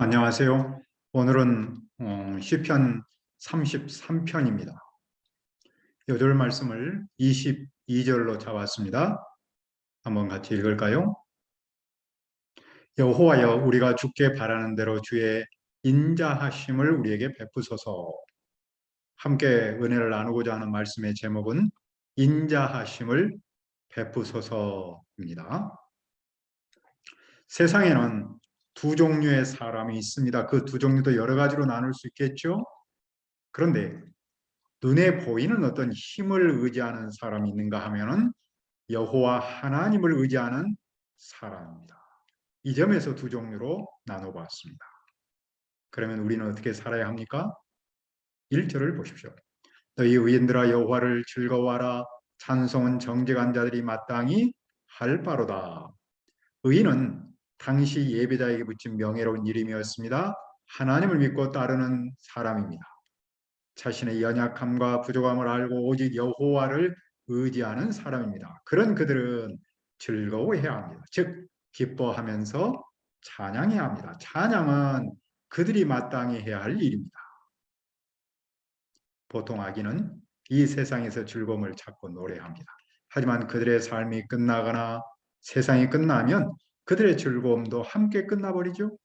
안녕하세요. 오늘은 시편 33편입니다. 요절 말씀을 22절로 잡았습니다. 한번 같이 읽을까요? 여호와여, 우리가 주께 바라는 대로 주의 인자하심을 우리에게 베푸소서. 함께 은혜를 나누고자 하는 말씀의 제목은 인자하심을 베푸소서입니다. 세상에는 두 종류의 사람이 있습니다. 그 두 종류도 여러 가지로 나눌 수 있겠죠. 그런데 눈에 보이는 어떤 힘을 의지하는 사람이 있는가 하면은 여호와 하나님을 의지하는 사람입니다. 이 점에서 두 종류로 나눠봤습니다. 그러면 우리는 어떻게 살아야 합니까? 1절을 보십시오. 너희 의인들아 여호와를 즐거워하라. 찬송은 정직한 자들이 마땅히 할 바로다. 의인은 당시 예배자에게 붙인 명예로운 이름이었습니다. 하나님을 믿고 따르는 사람입니다. 자신의 연약함과 부족함을 알고 오직 여호와를 의지하는 사람입니다. 그런 그들은 즐거워해야 합니다. 즉 기뻐하면서 찬양해야 합니다. 찬양은 그들이 마땅히 해야 할 일입니다. 보통 악인은 이 세상에서 즐거움을 찾고 노래합니다. 하지만 그들의 삶이 끝나거나 세상이 끝나면 그들의 즐거움도 함께 끝나버리죠.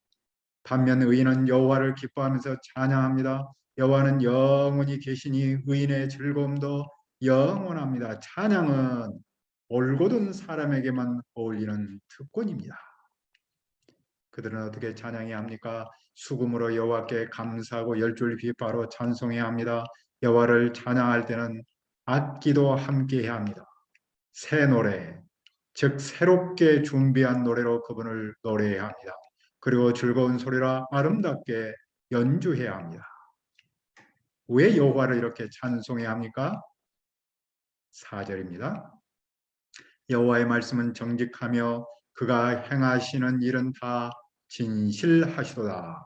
반면 의인은 여호와를 기뻐하면서 찬양합니다. 여호와는 영원히 계시니 의인의 즐거움도 영원합니다. 찬양은 올곧은 사람에게만 어울리는 특권입니다. 그들은 어떻게 찬양해야 합니까? 수금으로 여호와께 감사하고 열줄 비파로 찬송해야 합니다. 여호와를 찬양할 때는 악기도 함께 해야 합니다. 새 노래, 즉 새롭게 준비한 노래로 그분을 노래해야 합니다. 그리고 즐거운 소리라 아름답게 연주해야 합니다. 왜 여호와를 이렇게 찬송해야 합니까? 4절입니다. 여호와의 말씀은 정직하며 그가 행하시는 일은 다 진실하시도다.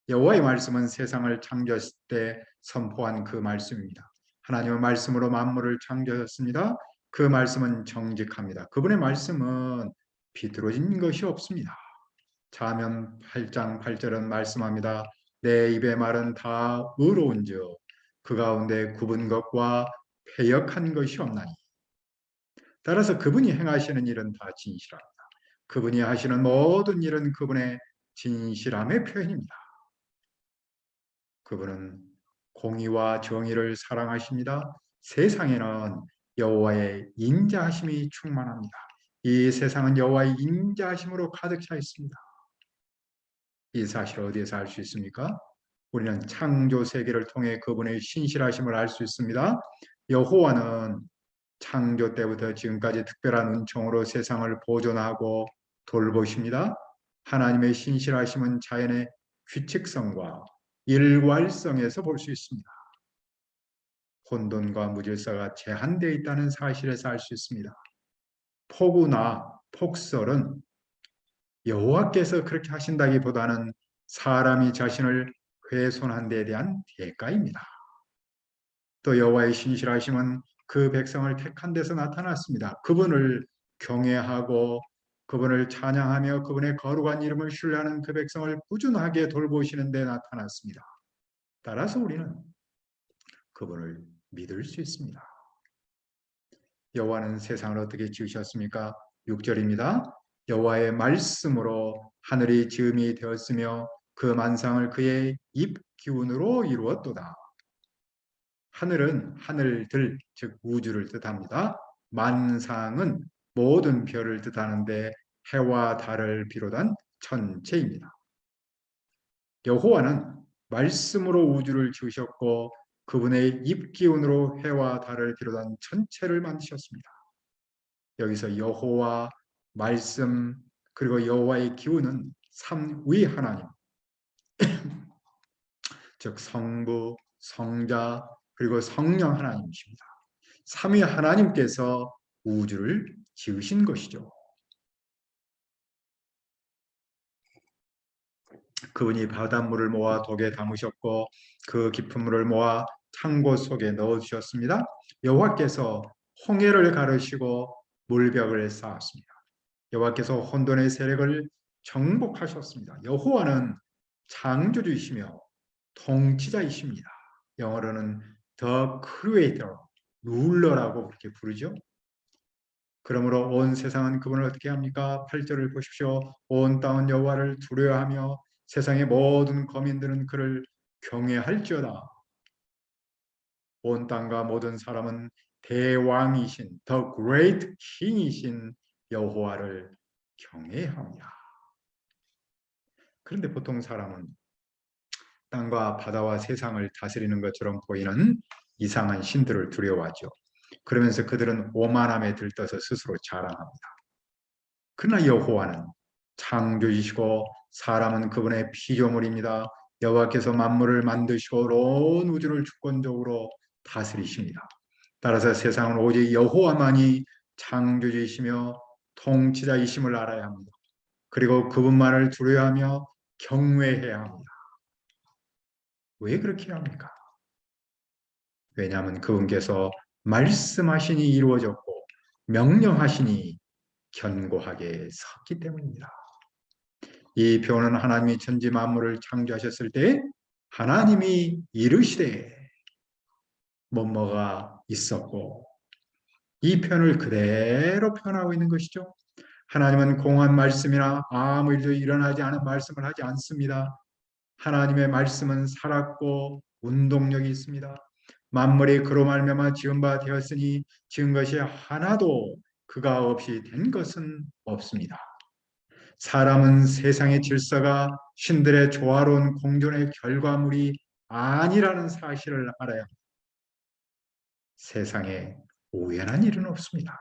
여호와의 말씀은 세상을 창조했을 때 선포한 그 말씀입니다. 하나님의 말씀으로 만물을 창조했습니다. 그 말씀은 정직합니다. 그분의 말씀은 비뚤어진 것이 없습니다. 자면 8장 8절은 말씀합니다. 내 입의 말은 다 의로운즉 그 가운데 굽은 것과 패역한 것이 없나니. 따라서 그분이 행하시는 일은 다 진실합니다. 그분이 하시는 모든 일은 그분의 진실함의 표현입니다. 그분은 공의와 정의를 사랑하십니다. 세상에는 여호와의 인자하심이 충만합니다. 이 세상은 여호와의 인자하심으로 가득 차 있습니다. 이 사실을 어디에서 알 수 있습니까? 우리는 창조 세계를 통해 그분의 신실하심을 알 수 있습니다. 여호와는 창조 때부터 지금까지 특별한 은총으로 세상을 보존하고 돌보십니다. 하나님의 신실하심은 자연의 규칙성과 일괄성에서 볼 수 있습니다. 혼돈과 무질서가 제한되어 있다는 사실에서 알 수 있습니다. 폭우나 폭설은 여호와께서 그렇게 하신다기보다는 사람이 자신을 훼손한 데에 대한 대가입니다. 또 여호와의 신실하심은 그 백성을 택한 데서 나타났습니다. 그분을 경외하고 그분을 찬양하며 그분의 거룩한 이름을 신뢰하는 그 백성을 꾸준하게 돌보시는 데 나타났습니다. 따라서 우리는 그분을 믿을 수 있습니다. 여호와는 세상을 어떻게 지으셨습니까? 6절입니다. 여호와의 말씀으로 하늘이 지음이 되었으며 그 만상을 그의 입 기운으로 이루었도다. 하늘은 하늘들, 즉 우주를 뜻합니다. 만상은 모든 별을 뜻하는데 해와 달을 비롯한 전체입니다. 여호와는 말씀으로 우주를 지으셨고 그분의 입 기운으로 해와 달을 비롯한 전체를 만드셨습니다. 여기서 여호와, 말씀, 그리고 여호와의 기운은 삼위 하나님, 즉 성부, 성자, 그리고 성령 하나님이십니다. 삼위 하나님께서 우주를 지으신 것이죠. 그분이 바닷물을 모아 독에 담으셨고 그 깊은 물을 모아 창고 속에 넣어주셨습니다. 여호와께서 홍해를 가르시고 물벽을 쌓았습니다. 여호와께서 혼돈의 세력을 정복하셨습니다. 여호와는 창조주이시며 통치자이십니다. 영어로는 The Creator, 룰러라고 그렇게 부르죠. 그러므로 온 세상은 그분을 어떻게 합니까? 8절을 보십시오. 온 땅은 여호와를 두려워하며 세상의 모든 거민들은 그를 경외할지어다. 온 땅과 모든 사람은 대왕이신 The Great King이신 여호와를 경외합니다. 그런데 보통 사람은 땅과 바다와 세상을 다스리는 것처럼 보이는 이상한 신들을 두려워하죠. 그러면서 그들은 오만함에 들떠서 스스로 자랑합니다. 그러나 여호와는 창조이시고 사람은 그분의 피조물입니다. 여호와께서 만물을 만드시고 온 우주를 주권적으로 다스리십니다. 따라서 세상은 오직 여호와만이 창조주이시며 통치자이심을 알아야 합니다. 그리고 그분만을 두려워하며 경외해야 합니다. 왜 그렇게 합니까? 왜냐하면 그분께서 말씀하시니 이루어졌고 명령하시니 견고하게 섰기 때문입니다. 이 표현은 하나님이 천지 만물을 창조하셨을 때 하나님이 이르시되 뭐뭐가 있었고, 이 표현을 그대로 표현하고 있는 것이죠. 하나님은 공한 말씀이나 아무 일도 일어나지 않은 말씀을 하지 않습니다. 하나님의 말씀은 살았고 운동력이 있습니다. 만물이 그로 말미암아 지은 바 되었으니 지은 것이 하나도 그가 없이 된 것은 없습니다. 사람은 세상의 질서가 신들의 조화로운 공존의 결과물이 아니라는 사실을 알아야 합니다. 세상에 우연한 일은 없습니다.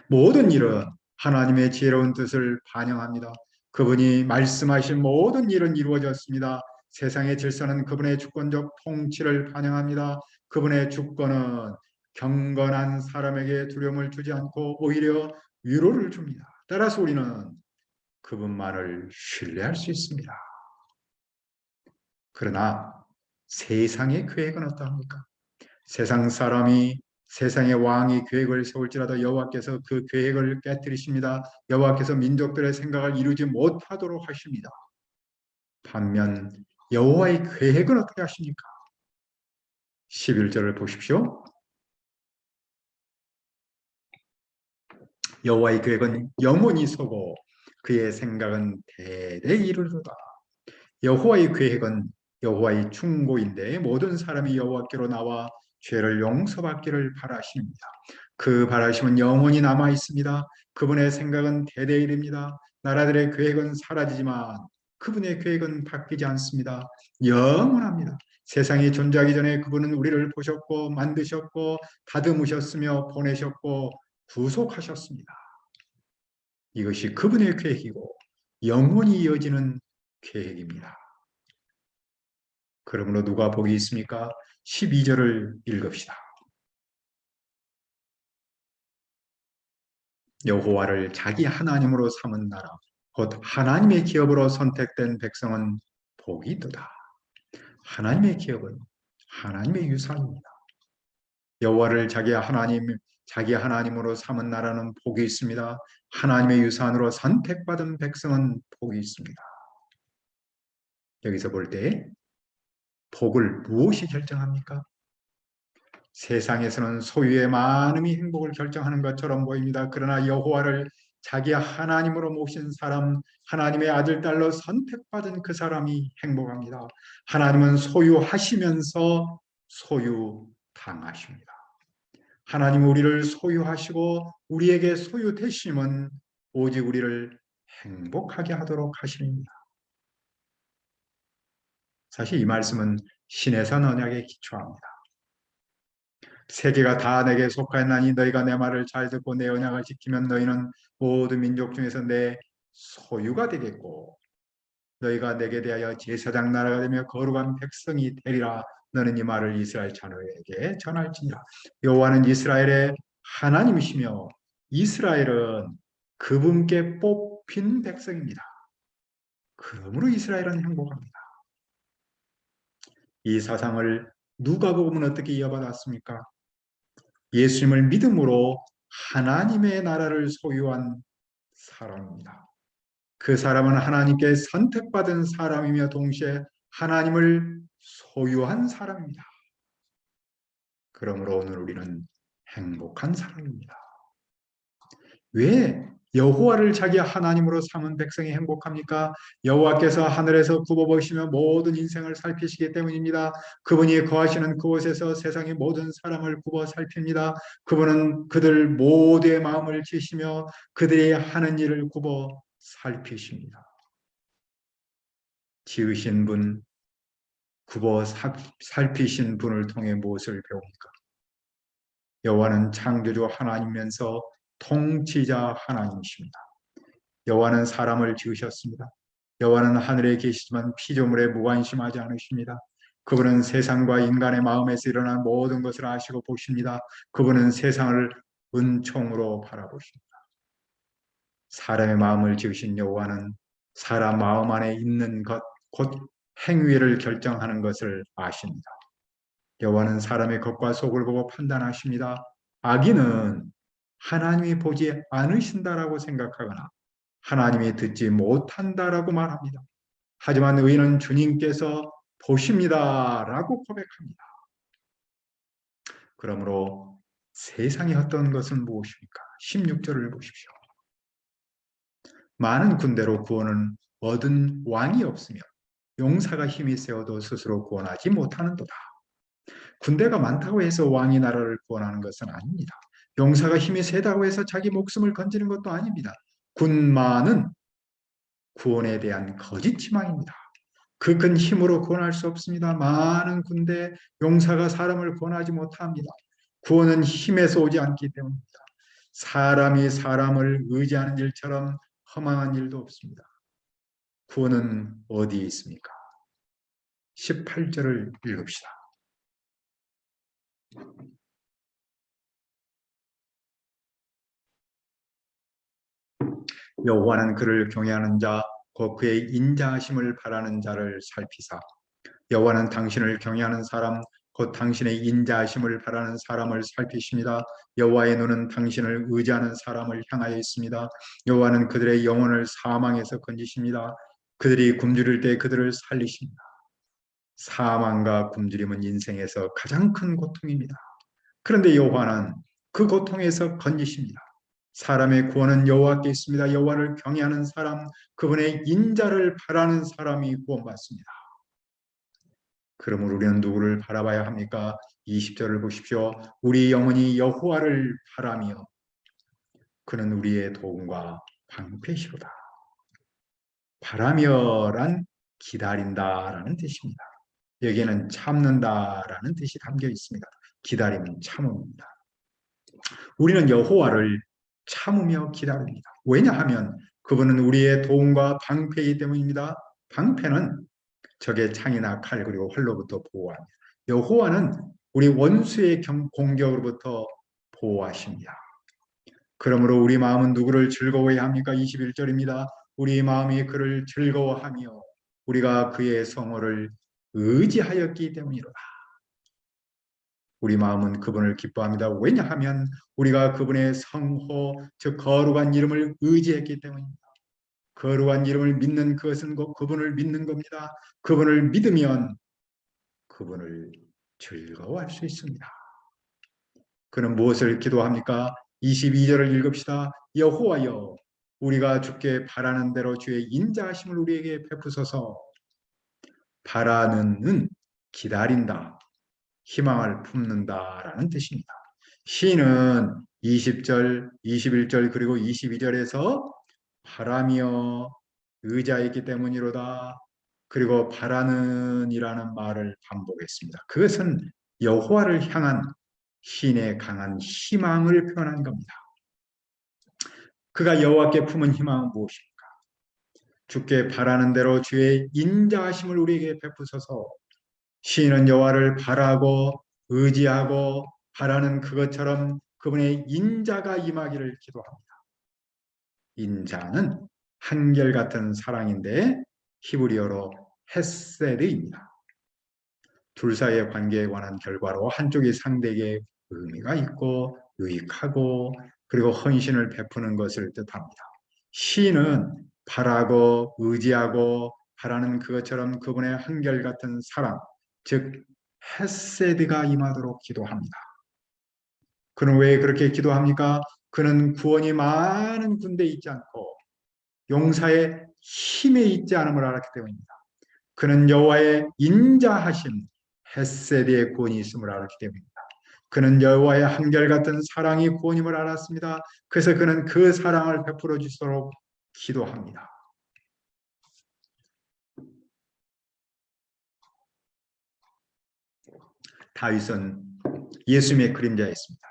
모든 일은 하나님의 지혜로운 뜻을 반영합니다. 그분이 말씀하신 모든 일은 이루어졌습니다. 세상의 질서는 그분의 주권적 통치를 반영합니다. 그분의 주권은 경건한 사람에게 두려움을 주지 않고 오히려 위로를 줍니다. 따라서 우리는 그분만을 신뢰할 수 있습니다. 그러나 세상의 계획은 어떠합니까? 세상 사람이 세상의 왕이 계획을 세울지라도 여호와께서 그 계획을 깨뜨리십니다. 여호와께서 민족들의 생각을 이루지 못하도록 하십니다. 반면 여호와의 계획은 어떻게 하십니까? 11절을 보십시오. 여호와의 계획은 영원히 서고 그의 생각은 대대에 이르도다. 여호와의 계획은 여호와의 충고인데 모든 사람이 여호와께로 나와 죄를 용서받기를 바라십니다. 그 바라심은 영원히 남아 있습니다. 그분의 생각은 대대일입니다. 나라들의 계획은 사라지지만 그분의 계획은 바뀌지 않습니다. 영원합니다. 세상이 존재하기 전에 그분은 우리를 보셨고 만드셨고 다듬으셨으며 보내셨고 구속하셨습니다. 이것이 그분의 계획이고 영원히 이어지는 계획입니다. 그러므로 누가 복이 있습니까? 12절을 읽읍시다. 여호와를 자기 하나님으로 삼은 나라, 곧 하나님의 기업으로 선택된 백성은 복이 있도다. 하나님의 기업은 하나님의 유산입니다. 여호와를 자기 하나님으로 삼은 나라는 복이 있습니다. 하나님의 유산으로 선택받은 백성은 복이 있습니다. 여기서 볼 때 복을 무엇이 결정합니까? 세상에서는 소유의 많음이 행복을 결정하는 것처럼 보입니다. 그러나 여호와를 자기 하나님으로 모신 사람, 하나님의 아들, 딸로 선택받은 그 사람이 행복합니다. 하나님은 소유하시면서 소유당하십니다. 하나님은 우리를 소유하시고 우리에게 소유되심은 오직 우리를 행복하게 하도록 하십니다. 사실 이 말씀은 신해산 언약에 기초합니다. 세계가 다 내게 속하였나니 너희가 내 말을 잘 듣고 내 언약을 지키면 너희는 모든 민족 중에서 내 소유가 되겠고 너희가 내게 대하여 제사장 나라가 되며 거룩한 백성이 되리라. 너는 이 말을 이스라엘 자녀에게 전할지니라. 여호와는 이스라엘의 하나님이시며 이스라엘은 그분께 뽑힌 백성입니다. 그러므로 이스라엘은 행복합니다. 이 사상을 누가복음은 어떻게 이어받았습니까? 예수님을 믿음으로 하나님의 나라를 소유한 사람입니다. 그 사람은 하나님께 선택받은 사람이며 동시에 하나님을 소유한 사람입니다. 그러므로 오늘 우리는 행복한 사람입니다. 왜 여호와를 자기 하나님으로 삼은 백성이 행복합니까? 여호와께서 하늘에서 굽어보시며 모든 인생을 살피시기 때문입니다. 그분이 거하시는 그곳에서 세상의 모든 사람을 굽어 살핍니다. 그분은 그들 모두의 마음을 지시며 그들이 하는 일을 굽어 살피십니다. 지으신 분, 굽어 살피신 분을 통해 무엇을 배웁니까? 여호와는 창조주 하나님이면서 통치자 하나님이십니다. 여호와는 사람을 지으셨습니다. 여호와는 하늘에 계시지만 피조물에 무관심하지 않으십니다. 그분은 세상과 인간의 마음에서 일어난 모든 것을 아시고 보십니다. 그분은 세상을 은총으로 바라보십니다. 사람의 마음을 지으신 여호와는 사람 마음 안에 있는 것, 곧 행위를 결정하는 것을 아십니다. 여호와는 사람의 겉과 속을 보고 판단하십니다. 악인은 하나님이 보지 않으신다라고 생각하거나 하나님이 듣지 못한다라고 말합니다. 하지만 의인은 주님께서 보십니다라고 고백합니다. 그러므로 세상에 어떤 것은 무엇입니까? 16절을 보십시오. 많은 군대로 구원은 얻은 왕이 없으며 용사가 힘이 세어도 스스로 구원하지 못하는도다. 군대가 많다고 해서 왕이 나라를 구원하는 것은 아닙니다. 용사가 힘이 세다고 해서 자기 목숨을 건지는 것도 아닙니다. 군마는 구원에 대한 거짓 희망입니다. 그 큰 힘으로 구원할 수 없습니다. 많은 군대 용사가 사람을 구원하지 못합니다. 구원은 힘에서 오지 않기 때문입니다. 사람이 사람을 의지하는 일처럼 허망한 일도 없습니다. 구원은 어디에 있습니까? 18절을 읽읍시다. 여호와는 그를 경외하는 자, 곧 그의 인자하심을 바라는 자를 살피사 여호와는 당신을 경외하는 사람, 곧 당신의 인자하심을 바라는 사람을 살피십니다. 여호와의 눈은 당신을 의지하는 사람을 향하여 있습니다. 여호와는 그들의 영혼을 사망에서 건지십니다. 그들이 굶주릴 때 그들을 살리십니다. 사망과 굶주림은 인생에서 가장 큰 고통입니다. 그런데 여호와는 그 고통에서 건지십니다. 사람의 구원은 여호와께 있습니다. 여호와를 경외하는 사람, 그분의 인자를 바라는 사람이 구원받습니다. 그러므로 우리는 누구를 바라봐야 합니까? 20절을 보십시오. 우리 영혼이 여호와를 바라며 그는 우리의 도움과 방패시로다. 바라며란 기다린다라는 뜻입니다. 여기에는 참는다라는 뜻이 담겨 있습니다. 기다림은 참음입니다. 우리는 여호와를 참으며 기다립니다. 왜냐하면 그분은 우리의 도움과 방패이기 때문입니다. 방패는 적의 창이나 칼 그리고 활로부터 보호합니다. 여호와는 우리 원수의 공격으로부터 보호하십니다. 그러므로 우리 마음은 누구를 즐거워해야 합니까? 21절입니다. 우리 마음이 그를 즐거워하며 우리가 그의 성호를 의지하였기 때문이로다. 우리 마음은 그분을 기뻐합니다. 왜냐하면 우리가 그분의 성호, 즉 거룩한 이름을 의지했기 때문입니다. 거룩한 이름을 믿는 그것은 곧 그분을 믿는 겁니다. 그분을 믿으면 그분을 즐거워할 수 있습니다. 그는 무엇을 기도합니까? 22절을 읽읍시다. 여호와여, 우리가 주께 바라는 대로 주의 인자하심을 우리에게 베푸소서. 바라는 기다린다, 희망을 품는다라는 뜻입니다. 시는 20절, 21절 그리고 22절에서 바라며 의자이기 때문이로다. 그리고 바라는 이라는 말을 반복했습니다. 그것은 여호와를 향한 신의 강한 희망을 표현한 겁니다. 그가 여호와께 품은 희망은 무엇입니까? 주께 바라는 대로 주의 인자하심을 우리에게 베푸소서. 시인은 여호와를 바라고 의지하고 바라는 그것처럼 그분의 인자가 임하기를 기도합니다. 인자는 한결같은 사랑인데 히브리어로 헤세드입니다. 둘 사이의 관계에 관한 결과로 한쪽이 상대에게 의미가 있고 유익하고 그리고 헌신을 베푸는 것을 뜻합니다. 시인은 바라고 의지하고 바라는 그것처럼 그분의 한결같은 사랑, 즉 헤세드가 임하도록 기도합니다. 그는 왜 그렇게 기도합니까? 그는 구원이 많은 군대에 있지 않고 용사의 힘에 있지 않음을 알았기 때문입니다. 그는 여호와의 인자하심, 헤세드의 구원이 있음을 알았기 때문입니다. 그는 여호와의 한결같은 사랑이 구원임을 알았습니다. 그래서 그는 그 사랑을 베풀어 주시도록 기도합니다. 다윗은 예수님의 그림자였습니다.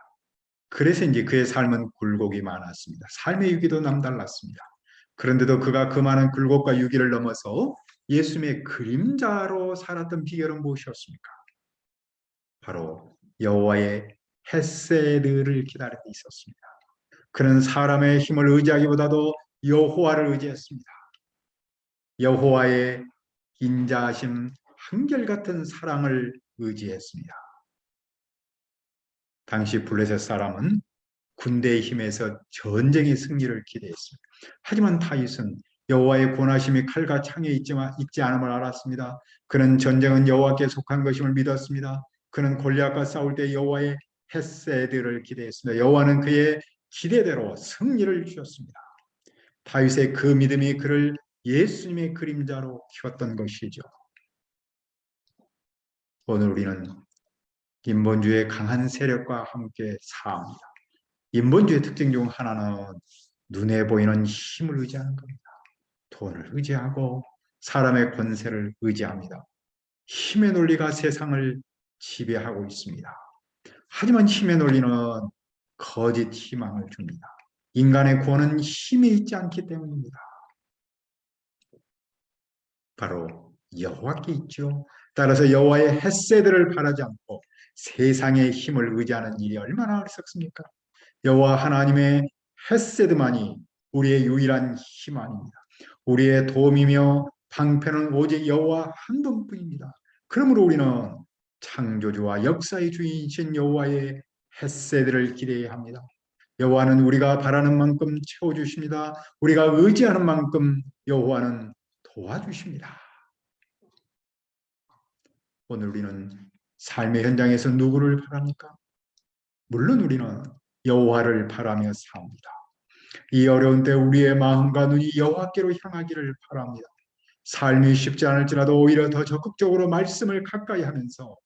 그래서 이제 그의 삶은 굴곡이 많았습니다. 삶의 유기도 남달랐습니다. 그런데도 그가 그 많은 굴곡과 유기를 넘어서 예수님의 그림자로 살았던 비결은 무엇이었습니까? 바로 여호와의 헤세드를 기다리고 있었습니다. 그는 사람의 힘을 의지하기보다도 여호와를 의지했습니다. 여호와의 인자하심, 한결같은 사랑을 의지했습니다. 당시 블레셋 사람은 군대의 힘에서 전쟁의 승리를 기대했습니다. 하지만 다윗은 여호와의 권하심이 칼과 창에 있지 않음을 알았습니다. 그는 전쟁은 여호와께 속한 것임을 믿었습니다. 그는 골리앗과 싸울 때 여호와의 헤세드를 기대했습니다. 여호와는 그의 기대대로 승리를 주셨습니다. 다윗의 그 믿음이 그를 예수님의 그림자로 키웠던 것이죠. 오늘 우리는 인본주의의 강한 세력과 함께 사합니다. 인본주의 특징 중 하나는 눈에 보이는 힘을 의지하는 겁니다. 돈을 의지하고 사람의 권세를 의지합니다. 힘의 논리가 세상을 지배하고 있습니다. 하지만 힘의 논리는 거짓 희망을 줍니다. 인간의 구원은 힘이 있지 않기 때문입니다. 바로 여호와께 있죠. 따라서 여호와의 헤세드를 바라지 않고 세상의 힘을 의지하는 일이 얼마나 어리석습니까? 여호와 하나님의 헤세드만이 우리의 유일한 힘 아닙니다. 우리의 도움이며 방편은 오직 여호와 한 분뿐입니다. 그러므로 우리는 창조주와 역사의 주인이신 여호와의 헤세드를 기대해야 합니다. 여호와는 우리가 바라는 만큼 채워주십니다. 우리가 의지하는 만큼 여호와는 도와주십니다. 오늘 우리는 삶의 현장에서 누구를 바랍니까? 물론 우리는 여호와를 바라며 삽니다. 이 어려운 때 우리의 마음과 눈이 여호와께로 향하기를 바랍니다. 삶이 쉽지 않을지라도 오히려 더 적극적으로 말씀을 가까이 하면서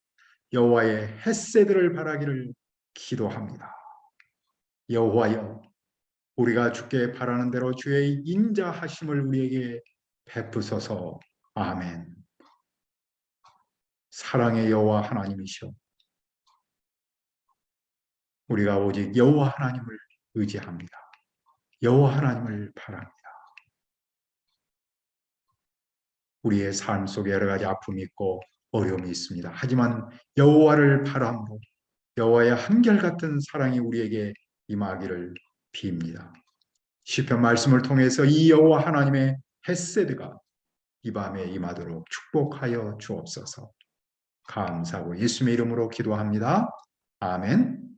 여호와의 헤세드를 바라기를 기도합니다. 여호와여, 우리가 주께 바라는 대로 주의 인자하심을 우리에게 베푸소서. 아멘. 사랑의 여호와 하나님이시여, 우리가 오직 여호와 하나님을 의지합니다. 여호와 하나님을 바랍니다. 우리의 삶 속에 여러 가지 아픔이 있고 어려움이 있습니다. 하지만 여호와를 바람으로 여호와의 한결같은 사랑이 우리에게 임하기를 빕니다. 시편 말씀을 통해서 이 여호와 하나님의 헤세드가 이 밤에 임하도록 축복하여 주옵소서. 감사하고 예수님의 이름으로 기도합니다. 아멘.